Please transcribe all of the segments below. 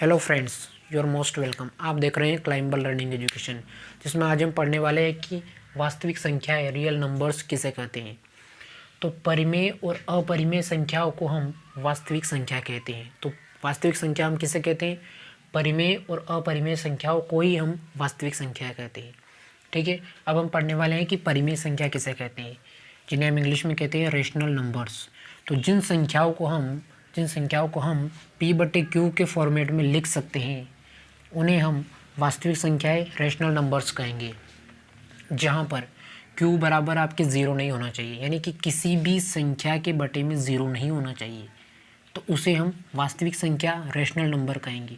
Hello friends, you are most welcome. आप देख रहे हैं क्लाइंबर लर्निंग एजुकेशन, जिसमें आज हम पढ़ने वाले हैं कि वास्तविक संख्याएं रियल नंबर्स किसे कहते हैं। तो परिमेय और अपरिमेय संख्याओं को हम वास्तविक संख्या कहते हैं। तो वास्तविक संख्या हम किसे कहते हैं? परिमेय और अपरिमेय संख्याओं को ही हम वास्तविक संख्या कहते हैं। ठीक है, अब हम पढ़ने वाले हैं कि परिमेय संख्या किसे कहते हैं, जिन्हें हम इंग्लिश में कहते हैं रेशनल नंबर्स। तो जिन संख्याओं को हम P/Q के फॉर्मेट में लिख सकते हैं उन्हें हम वास्तविक संख्याएं रेशनल नंबर्स कहेंगे, जहां पर Q बराबर आपके ज़ीरो नहीं होना चाहिए, यानी कि किसी भी संख्या के बटे में ज़ीरो नहीं होना चाहिए, तो उसे हम वास्तविक संख्या रेशनल नंबर कहेंगे।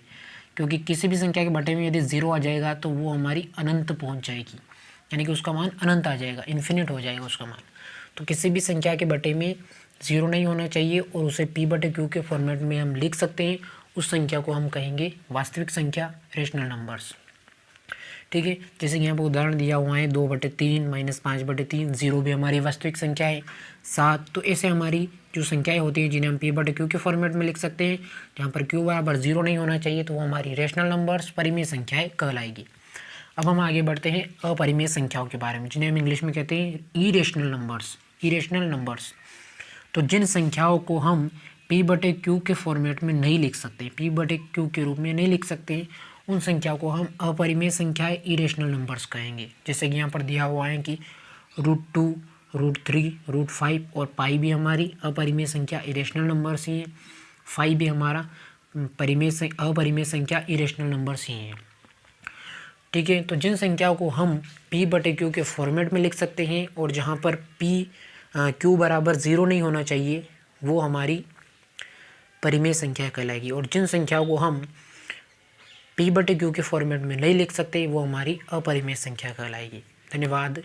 क्योंकि किसी भी संख्या के बटे में यदि ज़ीरो आ जाएगा तो वो हमारी अनंत पहुंच जाएगी, यानी कि उसका मान अनंत आ जाएगा, इन्फिनिट हो जाएगा उसका मान। तो किसी भी संख्या के बटे में ज़ीरो नहीं होना चाहिए और उसे P/Q के फॉर्मेट में हम लिख सकते हैं। उस संख्या को हम कहेंगे वास्तविक संख्या, रेशनल नंबर्स। ठीक है, जैसे कि यहाँ पर उदाहरण दिया हुआ है 2/3 -5/3, ज़ीरो भी हमारी वास्तविक संख्या है, 7। तो ऐसे हमारी जो संख्याएं होती हैं जिन्हें हम P/Q के फॉर्मेट में लिख सकते हैं, जहाँ पर Q बराबर ज़ीरो नहीं होना चाहिए, तो वो हमारी रेशनल नंबर्स, परिमेय संख्याएँ कहलाएगी। अब हम आगे बढ़ते हैं अपरिमेय संख्याओं के बारे में, जिन्हें हम इंग्लिश में कहते हैं इरेशनल नंबर्स। तो जिन संख्याओं को हम P/Q के फॉर्मेट में नहीं लिख सकते, P/Q के रूप में नहीं लिख सकते, उन संख्याओं को हम अपरिमेय संख्याएं, इरेशनल नंबर्स कहेंगे। जैसे कि यहाँ पर दिया हुआ है कि √2, √3, √5 और पाई भी हमारी अपरिमेय संख्या, इरेशनल नंबर्स ही हैं। 5 भी हमारा अपरिमेय संख्या, इरेशनल नंबर्स ही हैं। ठीक है, तो जिन संख्याओं को हम P/Q के फॉर्मेट में लिख सकते हैं और जहाँ पर Q बराबर ज़ीरो नहीं होना चाहिए, वो हमारी परिमेय संख्या कहलाएगी। और जिन संख्याओं को हम P/Q के फॉर्मेट में नहीं लिख सकते, वो हमारी अपरिमेय संख्या कहलाएगी। धन्यवाद।